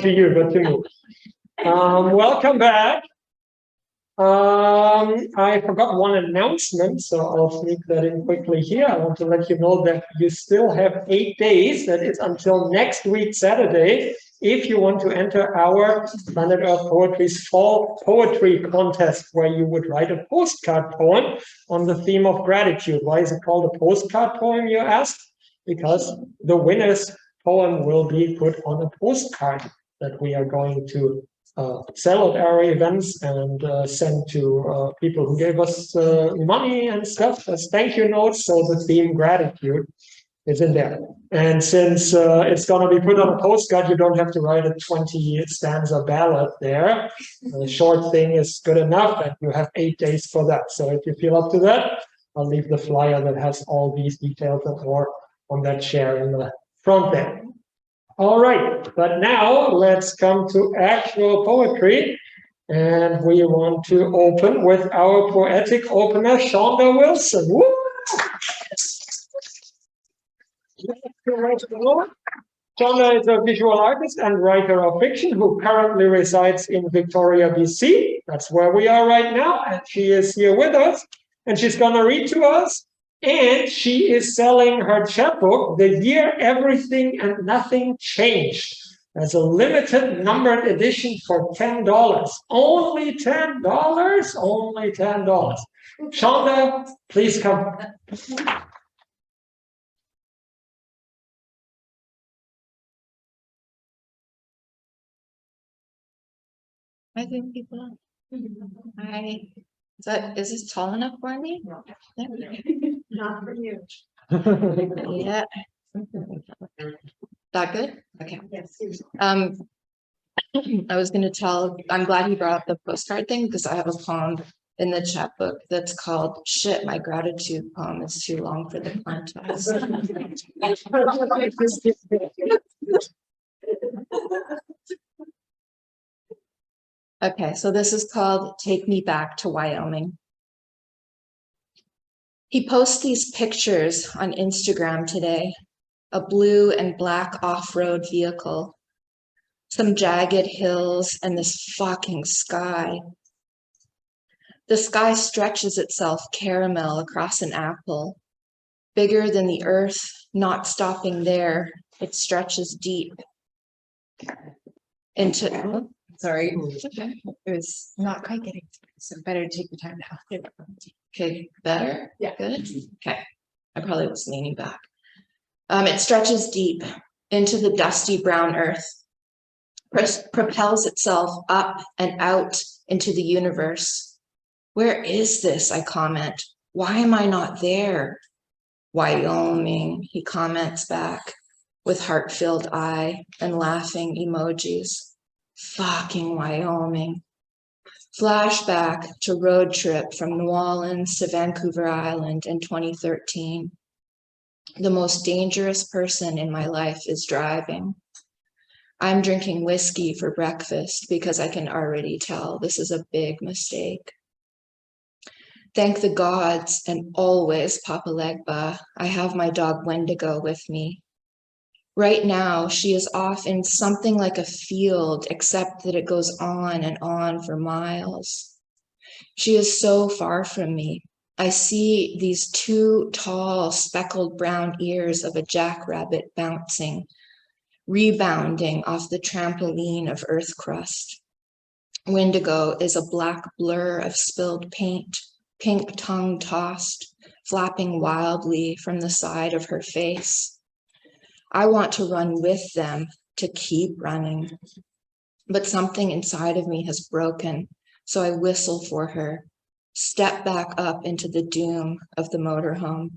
to you, but to me. Welcome back. I forgot one announcement, so I'll sneak that in quickly here. I want to let you know that you still have 8 days, that is until next week, Saturday, if you want to enter our Planet Earth Poetry's Fall Poetry Contest, where you would write a postcard poem on the theme of gratitude. Why is it called a postcard poem, you ask? Because the winner's poem will be put on a postcard that we are going to sell at our events and send to people who gave us money and stuff as thank you notes. So the theme gratitude is in there. And since it's going to be put on a postcard, you don't have to write a 20 stanza ballad there. The short thing is good enough, and you have 8 days for that. So if you feel up to that, I'll leave the flyer that has all these details and more on that chair in the front there. All right, but now let's come to actual poetry. And we want to open with our poetic opener, Shawnda Wilson. Woo! Shawnda is a visual artist and writer of fiction who currently resides in Victoria, BC. That's where we are right now. And she is here with us. And she's going to read to us. And she is selling her chapbook, The Year Everything and Nothing Changed, as a limited numbered edition for $10. Only $10? Only $10. Shawnda, please come. I think people. Is this tall enough for me? No. Not for you. Yeah. That good? Okay. Yes. I was going to I'm glad you brought up the postcard thing because I have a poem in the chapbook that's called Shit, My Gratitude Poem is Too Long for the Contest. Okay, so this is called Take Me Back to Wyoming. He posts these pictures on Instagram today, a blue and black off-road vehicle, some jagged hills, and this fucking sky. The sky stretches itself caramel across an apple, bigger than the earth, not stopping there. It stretches deep into, sorry, Okay. It was not quite getting to it, so better to take the time now. okay, better? Yeah. Good? Okay, I probably was leaning back. It stretches deep into the dusty brown earth, propels itself up and out into the universe. Where is this? I comment. Why am I not there? Wyoming, he comments back with heart-filled eye and laughing emojis. Fucking Wyoming. Flashback to road trip from New Orleans to Vancouver Island in 2013. The most dangerous person in my life is driving. I'm drinking whiskey for breakfast because I can already tell this is a big mistake. Thank the gods and always Papa Legba, I have my dog Wendigo with me. Right now, she is off in something like a field, except that it goes on and on for miles. She is so far from me. I see these two tall, speckled brown ears of a jackrabbit bouncing, rebounding off the trampoline of earth crust. Wendigo is a black blur of spilled paint, pink tongue tossed, flapping wildly from the side of her face. I want to run with them, to keep running. But something inside of me has broken, so I whistle for her, step back up into the doom of the motorhome.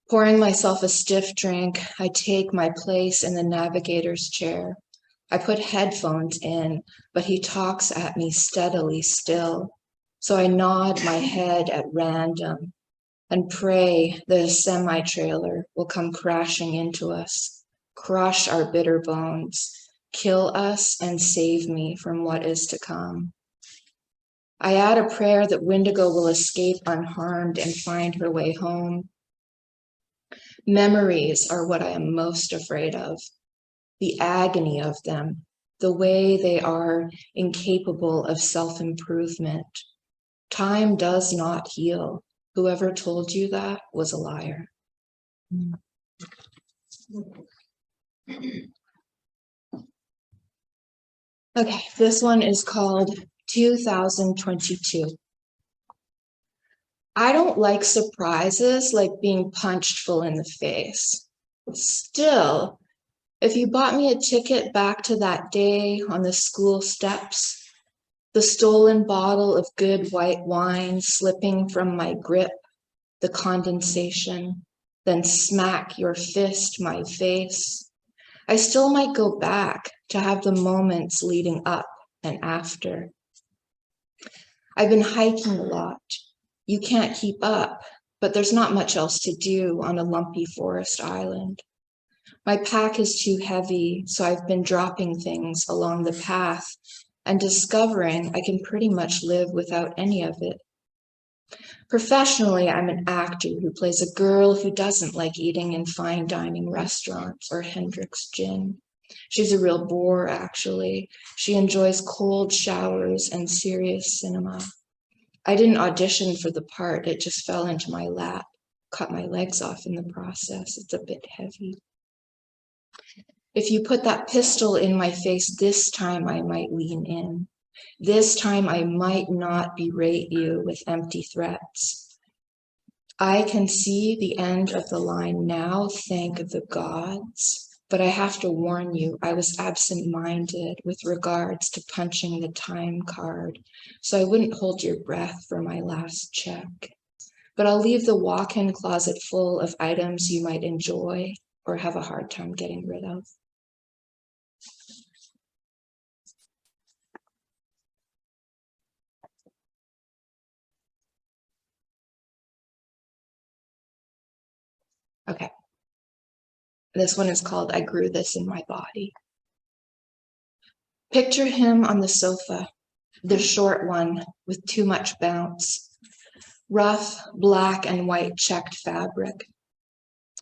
Pouring myself a stiff drink, I take my place in the navigator's chair. I put headphones in, but he talks at me steadily still. So I nod my head at random and pray that a semi-trailer will come crashing into us, crush our bitter bones, kill us and save me from what is to come. I add a prayer that Wendigo will escape unharmed and find her way home. Memories are what I am most afraid of. the agony of them, the way they are incapable of self-improvement. Time does not heal. Whoever told you that was a liar. Okay, this one is called 2022. I don't like surprises like being punched full in the face. Still, if you bought me a ticket back to that day on the school steps, the stolen bottle of good white wine slipping from my grip, the condensation, then smack your fist my face, I still might go back to have the moments leading up and after. I've been hiking a lot. You can't keep up, but there's not much else to do on a lumpy forest island. My pack is too heavy, so I've been dropping things along the path and discovering I can pretty much live without any of it. Professionally, I'm an actor who plays a girl who doesn't like eating in fine dining restaurants or Hendrick's gin. She's a real bore, actually. She enjoys cold showers and serious cinema. I didn't audition for the part, it just fell into my lap, cut my legs off in the process. It's a bit heavy. If you put that pistol in my face this time, I might lean in. This time I might not berate you with empty threats. I can see the end of the line now, thank the gods, but I have to warn you, I was absent-minded with regards to punching the time card, so I wouldn't hold your breath for my last check. But I'll leave the walk-in closet full of items you might enjoy or have a hard time getting rid of. Okay. This one is called I Grew This in My Body. Picture him on the sofa, the short one with too much bounce. Rough black and white checked fabric.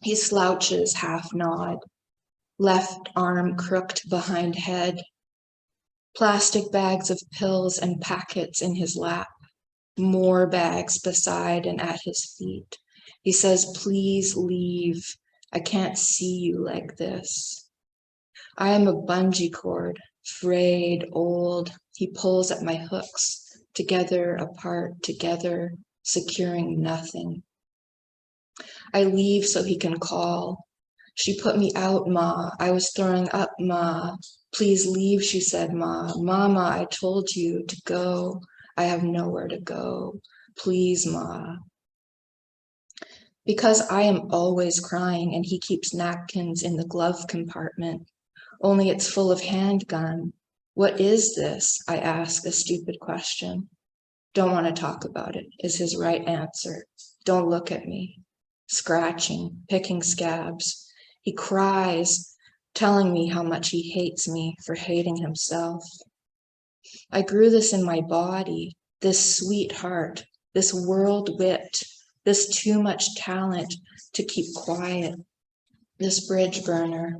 He slouches, half nod, left arm crooked behind head, plastic bags of pills and packets in his lap, more bags beside and at his feet. He says, please leave. I can't see you like this. I am a bungee cord, frayed, old. He pulls at my hooks, together, apart, together, securing nothing. I leave so he can call. She put me out, Ma. I was throwing up, Ma. Please leave, she said, Ma. Mama, I told you to go. I have nowhere to go. Please, Ma. Because I am always crying and he keeps napkins in the glove compartment, only it's full of handgun. What is this? I ask a stupid question. Don't want to talk about it, is his right answer. Don't look at me. Scratching, picking scabs. He cries, telling me how much he hates me for hating himself. I grew this in my body, this sweetheart, this world wit, this too much talent to keep quiet, this bridge burner.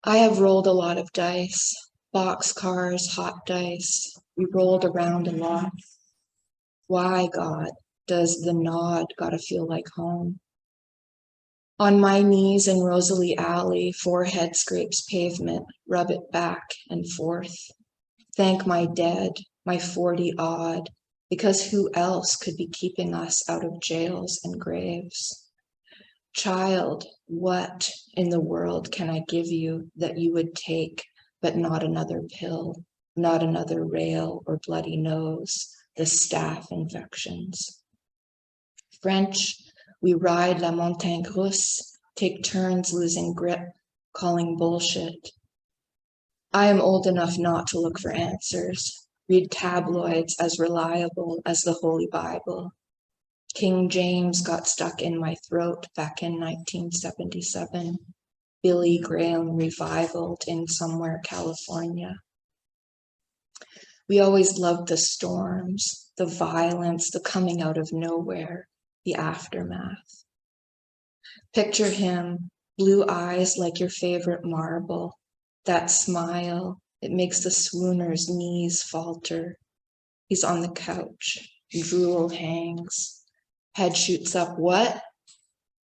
I have rolled a lot of dice, boxcars, hot dice. We rolled around a lot. Why, God, does the nod gotta feel like home? On my knees in Rosalie Alley, forehead scrapes pavement, rub it back and forth. Thank my dead, my 40-odd, because who else could be keeping us out of jails and graves? Child, what in the world can I give you that you would take, but not another pill, not another rail or bloody nose, the staph infections? French, we ride la montagne russe, take turns losing grip, calling bullshit. I am old enough not to look for answers, read tabloids as reliable as the Holy Bible. King James got stuck in my throat back in 1977. Billy Graham revivaled in somewhere California. We always loved the storms, the violence, the coming out of nowhere, the aftermath. Picture him, blue eyes like your favorite marble. That smile, it makes the swooner's knees falter. He's on the couch, drool hangs, head shoots up, what?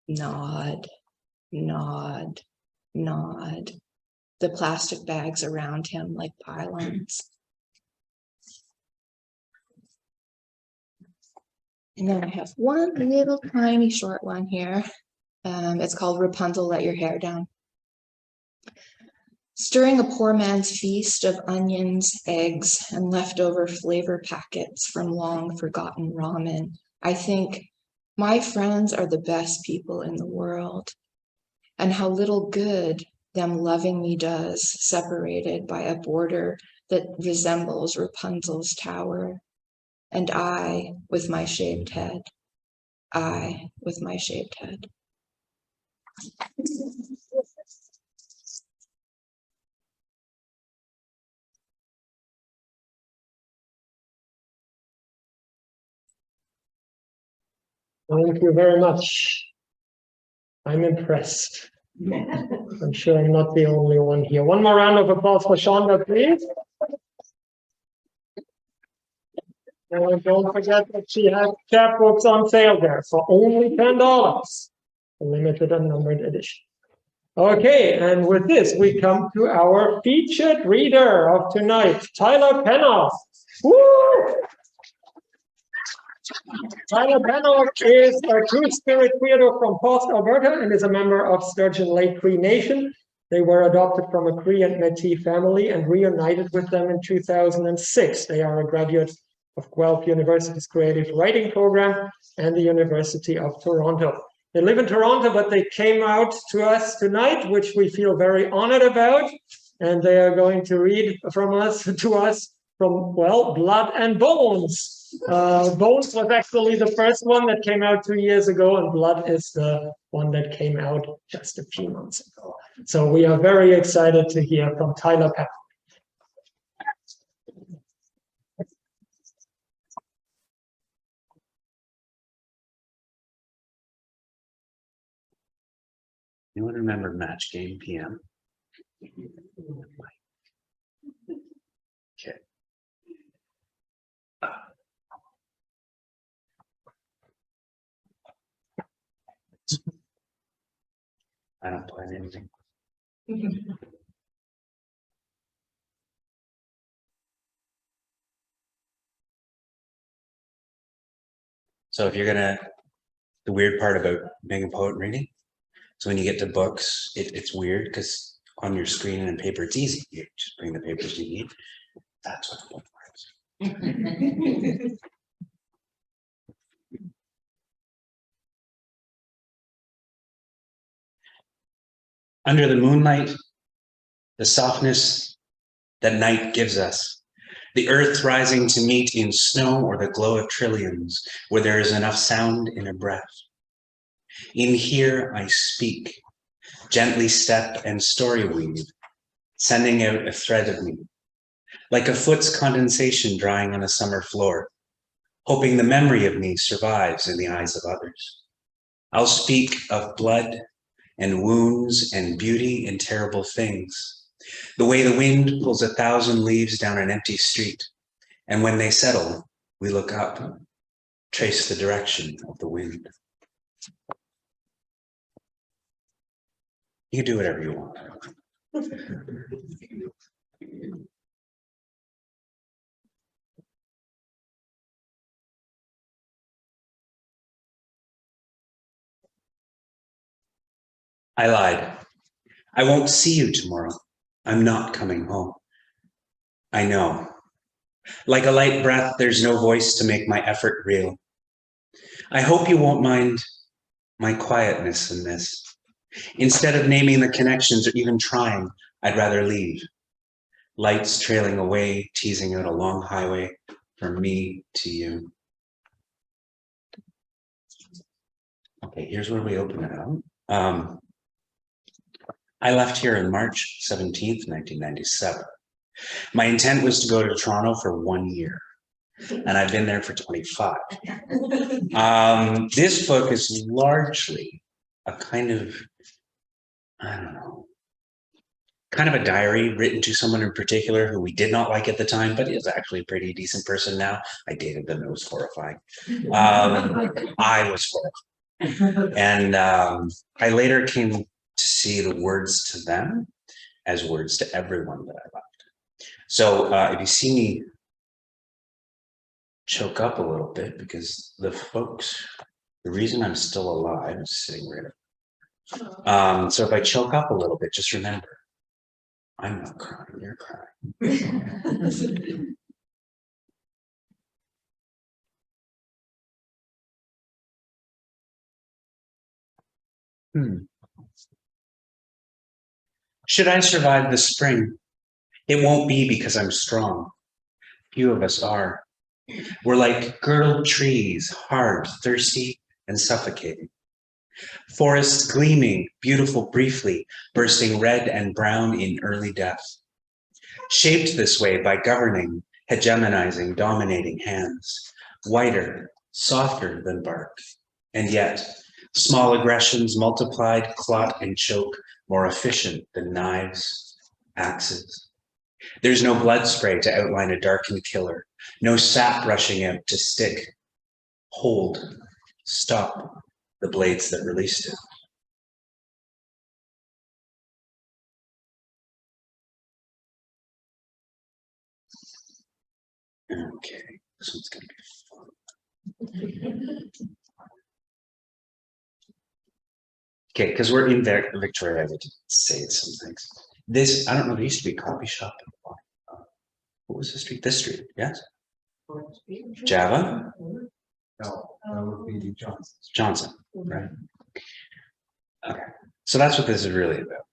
Nod, nod, nod. The plastic bags around him like pylons. And then I have one little tiny short one here. It's called Rapunzel, Let Your Hair Down. Stirring a poor man's feast of onions, eggs, and leftover flavor packets from long forgotten ramen, I think my friends are the best people in the world, and how little good them loving me does, separated by a border that resembles Rapunzel's tower. And I with my shaved head, I with my shaved head. Thank you very much. I'm impressed. I'm sure I'm not the only one here. One more round of applause for Shawnda, please. And don't forget that she has chapbooks on sale there for only $10. A limited and numbered edition. Okay, and with this, we come to our featured reader of tonight, Tyler Pennock. Woo! Tyler Pennock is a Two-Spirit Queerdo from Faust, Alberta, and is a member of Sturgeon Lake Cree Nation. They were adopted from a Cree and Métis family and reunited with them in 2006. They are a graduate of Guelph University's creative writing program and the University of Toronto. They live in Toronto, but they came out to us tonight, which we feel very honored about. And they are going to read from us to us from, well, Blood and Bones. Bones was actually the first one that came out 2 years ago, and Blood is the one that came out just a few months ago. So we are very excited to hear from Tyler Pennock. Anyone remember Match Game PM? Okay. I don't plan anything. So if you're gonna, the weird part about being a poet reading, so when you get to books, it's weird because on your screen and in paper, it's easy. You just bring the papers you need. That's what the book works. Under the moonlight, the softness that night gives us, the earth rising to meet in snow or the glow of trillions, where there is enough sound in a breath. In here I speak, gently step and story weave, sending out a thread of me, like a foot's condensation drying on a summer floor, hoping the memory of me survives in the eyes of others. I'll speak of blood and wounds and beauty and terrible things, the way the wind pulls 1,000 leaves down an empty street, and when they settle, we look up, trace the direction of the wind. You can do whatever you want. I lied. I won't see you tomorrow. I'm not coming home. I know. Like a light breath, there's no voice to make my effort real. I hope you won't mind my quietness in this. Instead of naming the connections or even trying, I'd rather leave. Lights trailing away, teasing out a long highway from me to you. Okay, here's where we open it up. I left here on March 17th, 1997. My intent was to go to Toronto for 1 year, and I've been there for 25. This book is largely a kind of I don't know, kind of a diary written to someone in particular who we did not like at the time, but is actually a pretty decent person now. I dated them. It was horrifying. I was horrified. And I later came to see the words to them as words to everyone that I loved. So if you see me choke up a little bit, because the reason I'm still alive is sitting right up. So if I choke up a little bit, just remember, I'm not crying, you're crying. Should I survive the spring? It won't be because I'm strong. Few of us are. We're like girdled trees, hard, thirsty, and suffocating. Forests gleaming, beautiful briefly, bursting red and brown in early death. Shaped this way by governing, hegemonizing, dominating hands. Whiter, softer than bark. And yet, small aggressions multiplied, clot and choke, more efficient than knives, axes. There's no blood spray to outline a darkened killer, no sap rushing out to stick, hold, stop the blades that released it. Okay, this one's gonna be fun. Okay, because we're in Victoria, I get to say some things. This, I don't know, there used to be a coffee shop. What was the street? This street, yes? Java? No, that would be Johnson. Johnson, right? Okay, so that's what this is really about.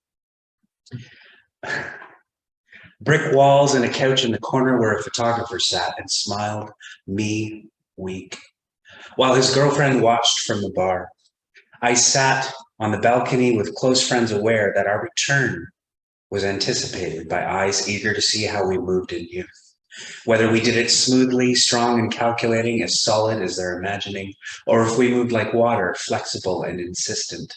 Brick walls and a couch in the corner where a photographer sat and smiled, me weak, while his girlfriend watched from the bar. I sat on the balcony with close friends aware that our return was anticipated by eyes eager to see how we moved in youth. Whether we did it smoothly, strong and calculating, as solid as their imagining, or if we moved like water, flexible and insistent.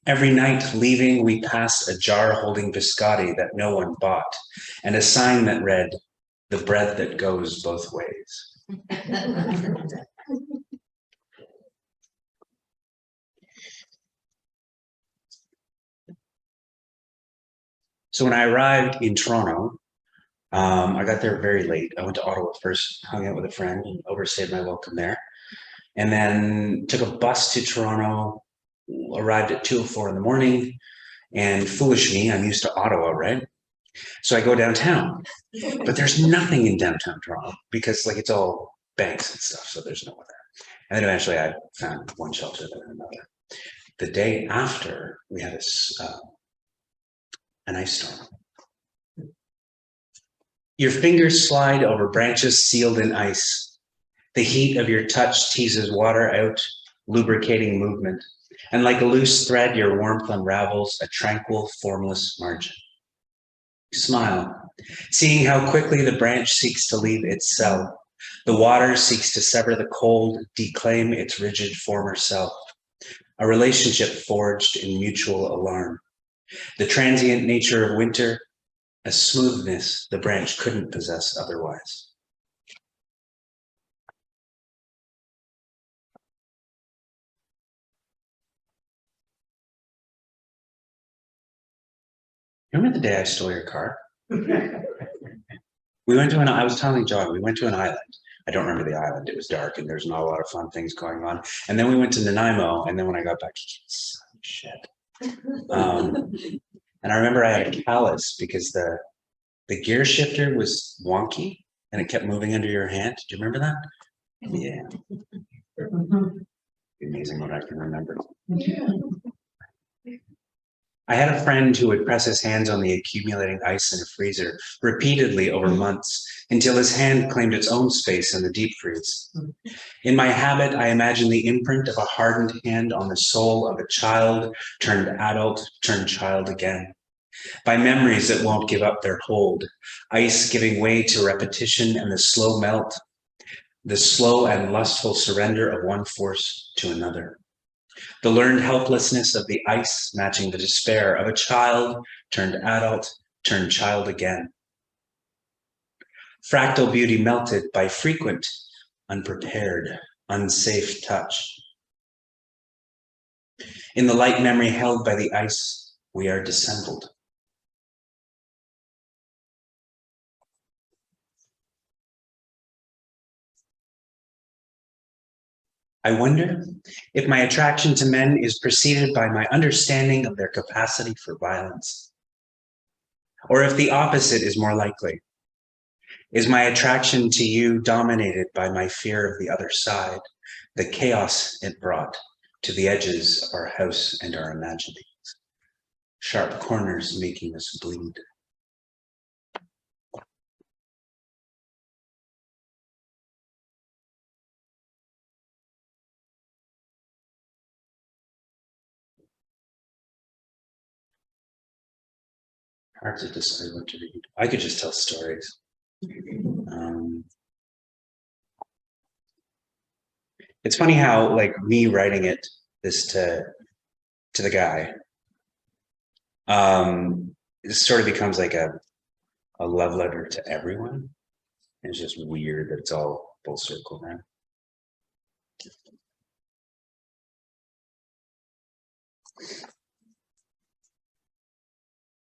Every night leaving, we passed a jar holding biscotti that no one bought, and a sign that read, "The bread that goes both ways." So when I arrived in Toronto, I got there very late. I went to Ottawa first, hung out with a friend, overstayed my welcome there, and then took a bus to Toronto, arrived at 2:04 in the morning, and foolish me, I'm used to Ottawa, right? So I go downtown, but there's nothing in downtown Toronto because like it's all banks and stuff, so there's no one there. And then eventually I found one shelter, then another. The day after, we had an ice storm. Your fingers slide over branches sealed in ice. The heat of your touch teases water out, lubricating movement. And like a loose thread, your warmth unravels a tranquil, formless margin. You smile, seeing how quickly the branch seeks to leave its cell. The water seeks to sever the cold, declaim its rigid former self. A relationship forged in mutual alarm. The transient nature of winter, a smoothness the branch couldn't possess otherwise. Remember the day I stole your car? We went to I was telling John, we went to an island. I don't remember the island. It was dark and there's not a lot of fun things going on. And then we went to Nanaimo. And then when I got back, shit. And I remember I had a callus because the gear shifter was wonky and it kept moving under your hand. Do you remember that? Yeah. Amazing what I can remember. I had a friend who would press his hands on the accumulating ice in a freezer repeatedly over months until his hand claimed its own space in the deep freeze. In my habit, I imagine the imprint of a hardened hand on the soul of a child, turned adult, turned child again. By memories that won't give up their hold, ice giving way to repetition and the slow melt, the slow and lustful surrender of one force to another. The learned helplessness of the ice matching the despair of a child turned adult, turned child again. Fractal beauty melted by frequent, unprepared, unsafe touch. In the light memory held by the ice, we are dissembled. I wonder if my attraction to men is preceded by my understanding of their capacity for violence, or if the opposite is more likely. Is my attraction to you dominated by my fear of the other side, the chaos it brought to the edges of our house and our imaginings, sharp corners making us bleed? Hard to decide what to read. I could just tell stories. It's funny how, like, me writing it this to the guy, it sort of becomes like a love letter to everyone. It's just weird that it's all full circle now.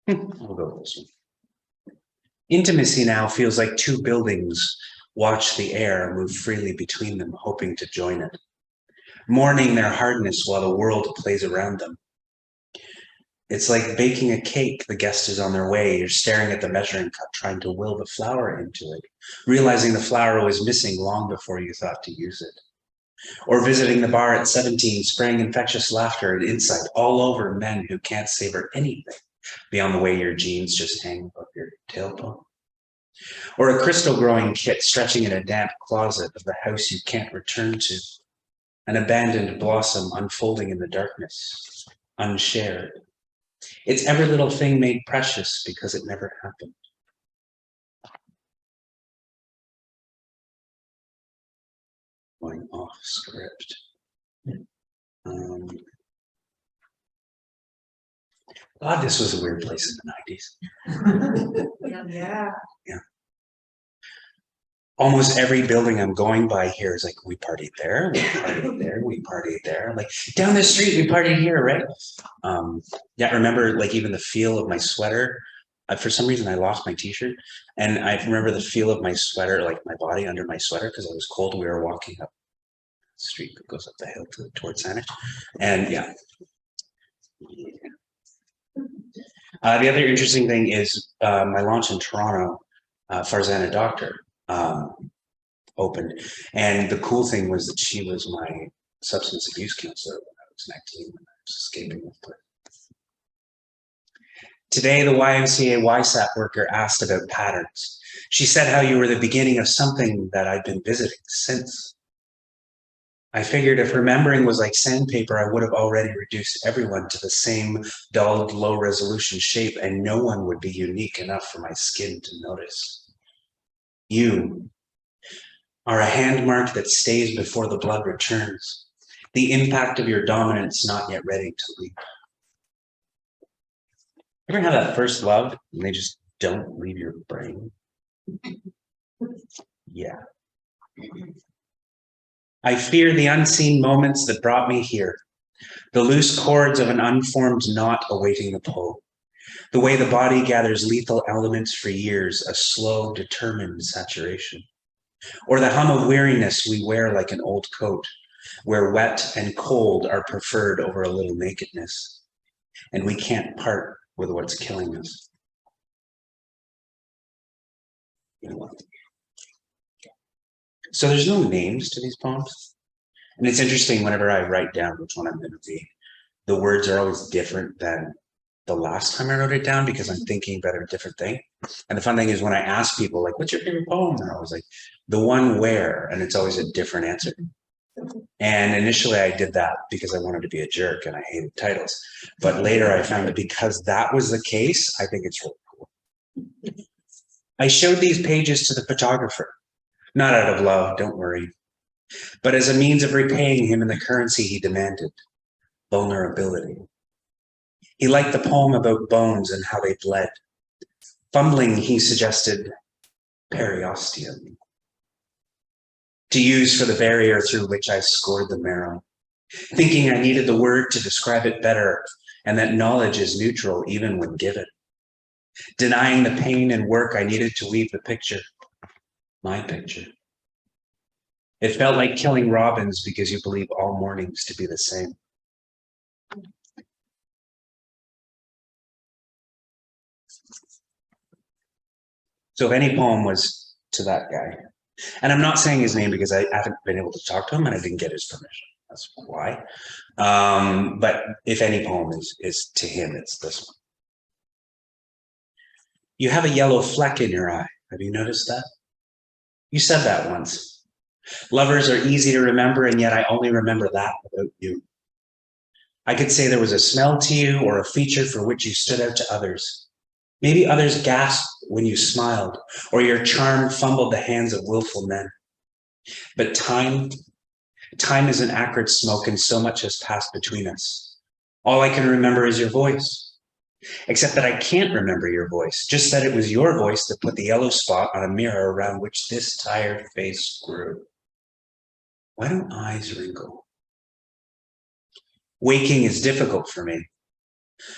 I'll go with this one. Intimacy now feels like two buildings watch the air move freely between them, hoping to join it, mourning their hardness while the world plays around them. It's like baking a cake. The guest is on their way. You're staring at the measuring cup, trying to will the flour into it, realizing the flour was missing long before you thought to use it. Or visiting the bar at 17, spraying infectious laughter and insight all over men who can't savor anything beyond the way your jeans just hang above your tailbone. Or a crystal growing kit stretching in a damp closet of the house you can't return to. An abandoned blossom unfolding in the darkness, unshared. It's every little thing made precious because it never happened. Going off script. God, this was a weird place in the 90s. Yeah. Yeah. Almost every building I'm going by here is like, we partied there, we partied there, we partied there. Like, down the street, we partied here, right? Yeah, I remember, like, even the feel of my sweater. For some reason, I lost my t-shirt. And I remember the feel of my sweater, like my body under my sweater, because I was cold. We were walking up the street that goes up the hill towards Saanich. And yeah. The other interesting thing is my launch in Toronto, Farzana Doctor, opened. And the cool thing was that she was my substance abuse counselor when I was 19, when I was escaping with her. Today, the YMCA YSAP worker asked about patterns. She said how you were the beginning of something that I'd been visiting since. I figured if remembering was like sandpaper, I would have already reduced everyone to the same dulled, low-resolution shape, and no one would be unique enough for my skin to notice. You are a handmark that stays before the blood returns, the impact of your dominance not yet ready to leap. Ever have that first love and they just don't leave your brain? Yeah. I fear the unseen moments that brought me here, the loose cords of an unformed knot awaiting the pull, the way the body gathers lethal elements for years, a slow, determined saturation, or the hum of weariness we wear like an old coat, where wet and cold are preferred over a little nakedness, and we can't part with what's killing us. You know what? So there's no names to these poems. And it's interesting whenever I write down which one I'm going to read, the words are always different than the last time I wrote it down because I'm thinking about a different thing. And the fun thing is when I ask people, like, what's your favorite poem? They're always like, the one where, and it's always a different answer. And initially I did that because I wanted to be a jerk and I hated titles. But later I found that because that was the case, I think it's really cool. I showed these pages to the photographer, not out of love, don't worry, but as a means of repaying him in the currency he demanded, vulnerability. He liked the poem about bones and how they bled. Fumbling, he suggested periosteum, to use for the barrier through which I scored the marrow, thinking I needed the word to describe it better, and that knowledge is neutral even when given. Denying the pain and work I needed to weave the picture, my picture. It felt like killing robins because you believe all mornings to be the same. So if any poem was to that guy, and I'm not saying his name because I haven't been able to talk to him and I didn't get his permission. That's why. But if any poem is to him, it's this one. You have a yellow fleck in your eye. Have you noticed that? You said that once. Lovers are easy to remember, and yet I only remember that about you. I could say there was a smell to you or a feature for which you stood out to others. Maybe others gasped when you smiled, or your charm fumbled the hands of willful men. But time is an acrid smoke, and so much has passed between us. All I can remember is your voice. Except that I can't remember your voice, just that it was your voice that put the yellow spot on a mirror around which this tired face grew. Why don't eyes wrinkle? Waking is difficult for me.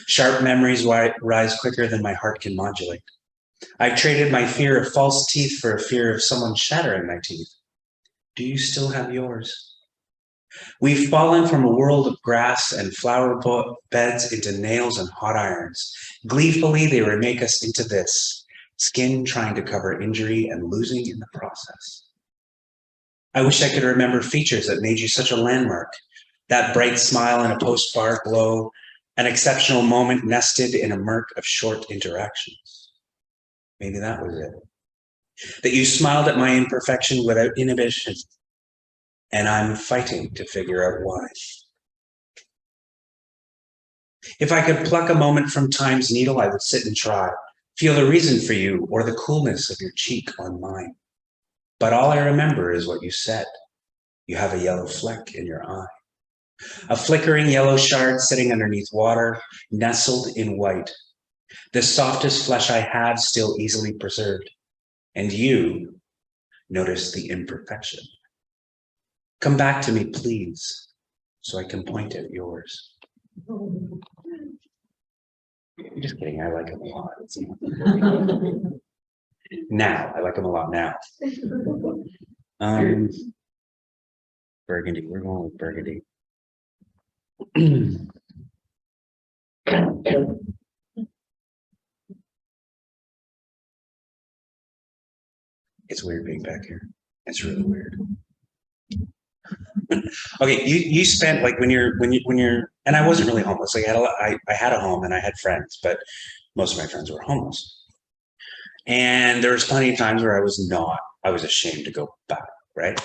Sharp memories rise quicker than my heart can modulate. I've traded my fear of false teeth for a fear of someone shattering my teeth. Do you still have yours? We've fallen from a world of grass and flower beds into nails and hot irons. Gleefully, they remake us into this, skin trying to cover injury and losing in the process. I wish I could remember features that made you such a landmark, that bright smile in a post-bar glow, an exceptional moment nested in a murk of short interactions. Maybe that was it. That you smiled at my imperfection without inhibition, and I'm fighting to figure out why. If I could pluck a moment from time's needle, I would sit and try, feel the reason for you or the coolness of your cheek on mine. But all I remember is what you said. You have a yellow fleck in your eye. A flickering yellow shard sitting underneath water, nestled in white. The softest flesh I have still easily preserved. And you notice the imperfection. Come back to me, please, so I can point at yours. I'm just kidding, I like him a lot. Now, I like him a lot now. Burgundy, we're going with Burgundy. It's weird being back here. It's really weird. Okay, you spent like when you're and I wasn't really homeless. Like I had a home and I had friends, but most of my friends were homeless. And there was plenty of times where I was ashamed to go back, right?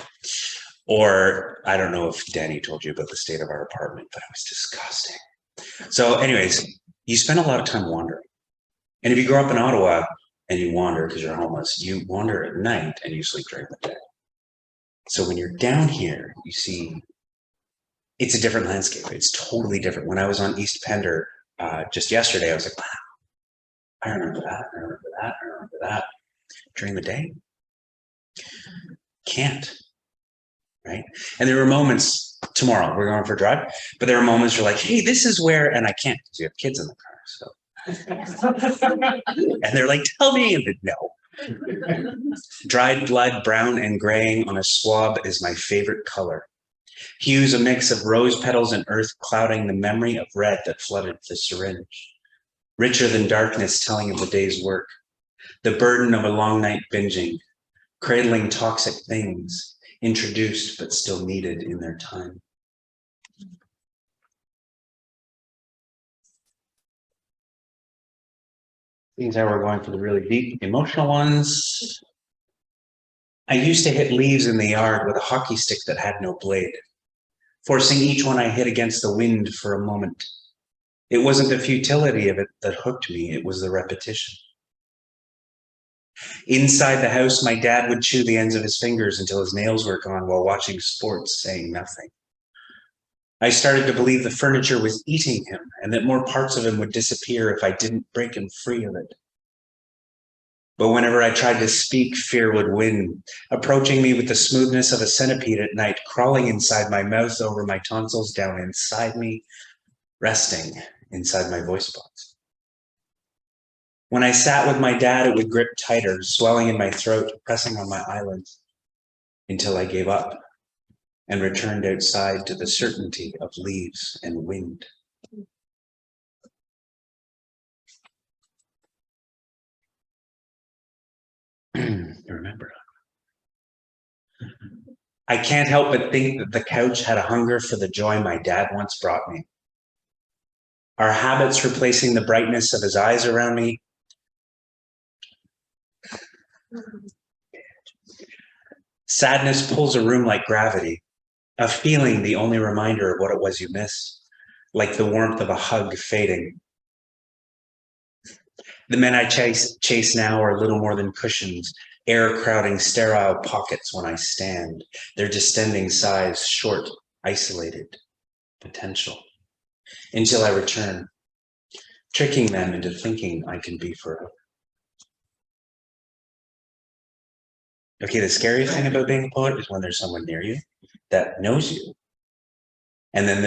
Or I don't know if Danny told you about the state of our apartment, but it was disgusting. So anyways, you spend a lot of time wandering. And if you grow up in Ottawa and you wander because you're homeless, you wander at night and you sleep during the day. So when you're down here, you see it's a different landscape. It's totally different. When I was on East Pender just yesterday, I was like, wow, I remember that, I remember that, I remember that. During the day, can't, right? And there were moments, tomorrow, we're going for a drive, but there were moments where like, hey, this is where, and I can't because you have kids in the car, so. And they're like, tell me, and no. Dried blood, brown and graying on a swab is my favorite color. Hues a mix of rose petals and earth clouding the memory of red that flooded the syringe. Richer than darkness telling of the day's work. The burden of a long night binging. Cradling toxic things, introduced but still needed in their time. These are we're going for the really deep emotional ones. I used to hit leaves in the yard with a hockey stick that had no blade, forcing each one I hit against the wind for a moment. It wasn't the futility of it that hooked me, it was the repetition. Inside the house, my dad would chew the ends of his fingers until his nails were gone while watching sports, saying nothing. I started to believe the furniture was eating him and that more parts of him would disappear if I didn't break him free of it. But whenever I tried to speak, fear would win, approaching me with the smoothness of a centipede at night, crawling inside my mouth, over my tonsils, down inside me, resting inside my voice box. When I sat with my dad, it would grip tighter, swelling in my throat, pressing on my eyelids, until I gave up and returned outside to the certainty of leaves and wind. Remember, I can't help but think that the couch had a hunger for the joy my dad once brought me. Our habits replacing the brightness of his eyes around me. Sadness pulls a room like gravity, a feeling the only reminder of what it was you miss, like the warmth of a hug fading. The men I chase now are little more than cushions, air crowding sterile pockets when I stand, their distending size short, isolated, potential, until I return, tricking them into thinking I can be forever. Okay, the scariest thing about being a poet is when there's someone near you that knows you. And then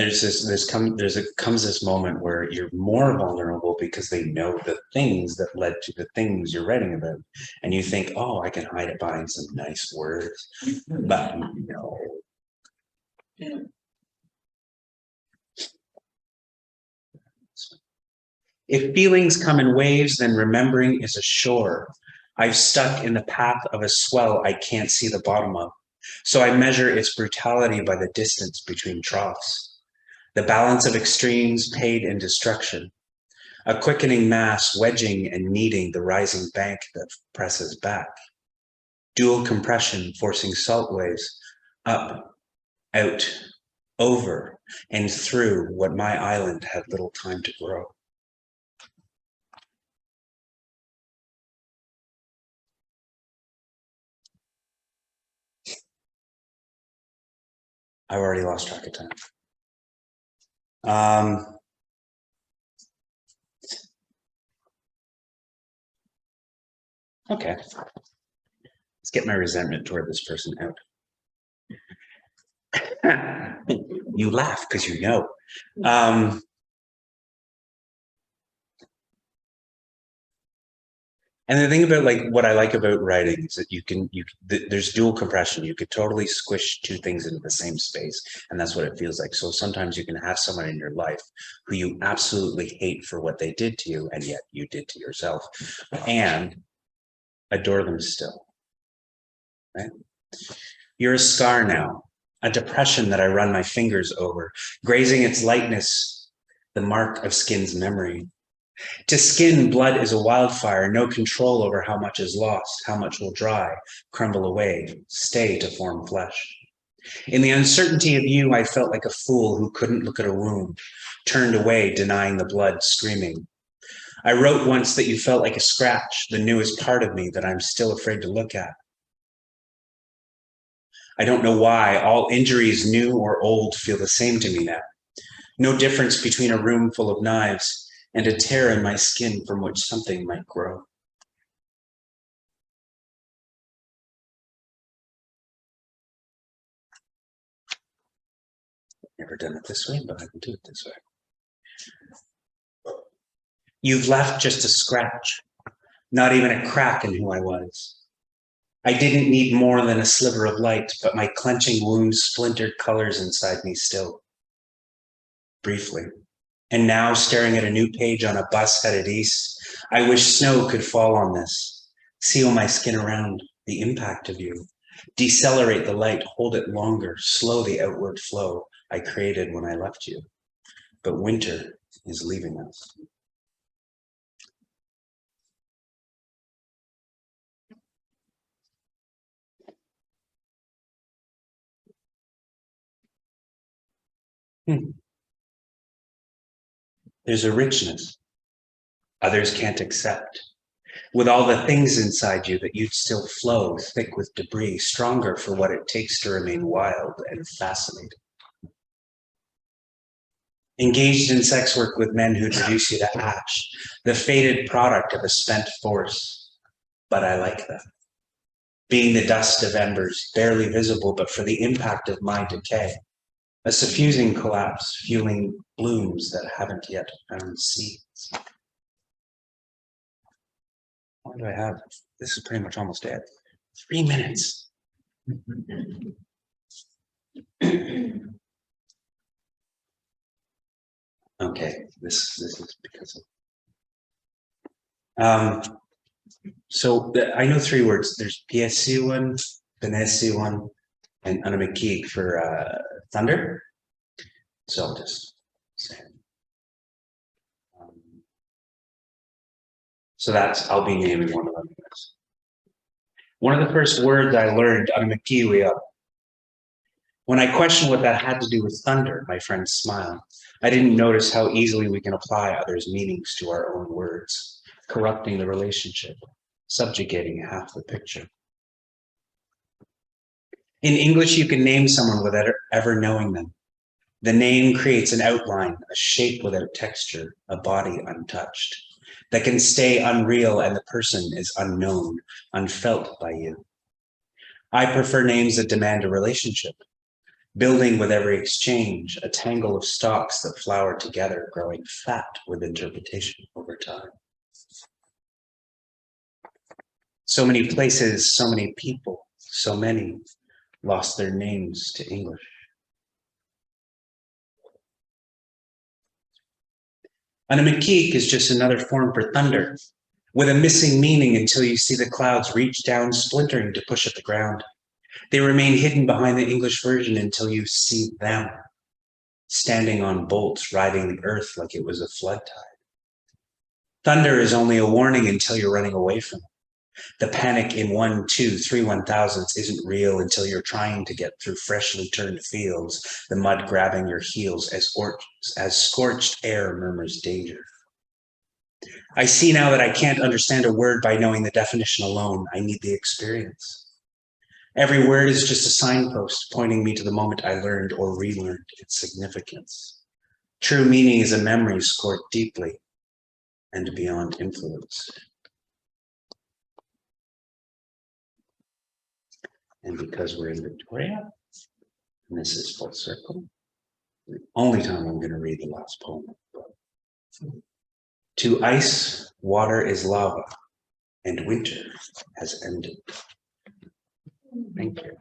comes this moment where you're more vulnerable because they know the things that led to the things you're writing about. And you think, oh, I can hide it behind some nice words. But no. If feelings come in waves, then remembering is a shore. I've stuck in the path of a swell I can't see the bottom of. So I measure its brutality by the distance between troughs. The balance of extremes paid in destruction. A quickening mass wedging and kneading the rising bank that presses back. Dual compression forcing salt waves up, out, over, and through what my island had little time to grow. I've already lost track of time. Okay. Let's get my resentment toward this person out. You laugh because you know. And the thing about what I like about writing is that there's dual compression. You could totally squish two things into the same space, and that's what it feels like. So sometimes you can have someone in your life who you absolutely hate for what they did to you, and yet you did to yourself, and adore them still, right? You're a scar now, a depression that I run my fingers over, grazing its lightness, the mark of skin's memory. To skin, blood is a wildfire, no control over how much is lost, how much will dry, crumble away, stay to form flesh. In the uncertainty of you, I felt like a fool who couldn't look at a wound, turned away, denying the blood, screaming. I wrote once that you felt like a scratch, the newest part of me that I'm still afraid to look at. I don't know why all injuries, new or old, feel the same to me now. No difference between a room full of knives and a tear in my skin from which something might grow. Never done it this way, but I can do it this way. You've left just a scratch, not even a crack in who I was. I didn't need more than a sliver of light, but my clenching wounds splintered colors inside me still. Briefly. And now, staring at a new page on a bus headed east, I wish snow could fall on this, seal my skin around the impact of you, decelerate the light, hold it longer, slow the outward flow I created when I left you. But winter is leaving us. There's a richness others can't accept. With all the things inside you that you'd still flow, thick with debris, stronger for what it takes to remain wild and fascinating. Engaged in sex work with men who'd reduce you to ash, the faded product of a spent force. But I like them. Being the dust of embers, barely visible, but for the impact of my decay. A suffusing collapse, fueling blooms that haven't yet found seeds. What do I have? This is pretty much almost dead. 3 minutes. Okay, this is because of. So I know 3 words. There's PSC one, Benesi one, and Anamikik for thunder. So I'll just say it. So I'll be naming one of them. One of the first words I learned, Anamikik. When I questioned what that had to do with thunder, my friend smiled. I didn't notice how easily we can apply others' meanings to our own words, corrupting the relationship, subjugating half the picture. In English, you can name someone without ever knowing them. The name creates an outline, a shape without texture, a body untouched, that can stay unreal and the person is unknown, unfelt by you. I prefer names that demand a relationship, building with every exchange, a tangle of stalks that flower together, growing fat with interpretation over time. So many places, so many people, so many lost their names to English. Anamikik is just another form for thunder, with a missing meaning until you see the clouds reach down, splintering to push at the ground. They remain hidden behind the English version until you see them, standing on bolts, riding the earth like it was a flood tide. Thunder is only a warning until you're running away from it. The panic in 1, 2, 3 1,000ths isn't real until you're trying to get through freshly turned fields, the mud grabbing your heels as scorched air murmurs danger. I see now that I can't understand a word by knowing the definition alone. I need the experience. Every word is just a signpost pointing me to the moment I learned or relearned its significance. True meaning is a memory scored deeply and beyond influence. And because we're in Victoria, and this is full circle, the only time I'm going to read the last poem. To ice, water is lava, and winter has ended. Thank you.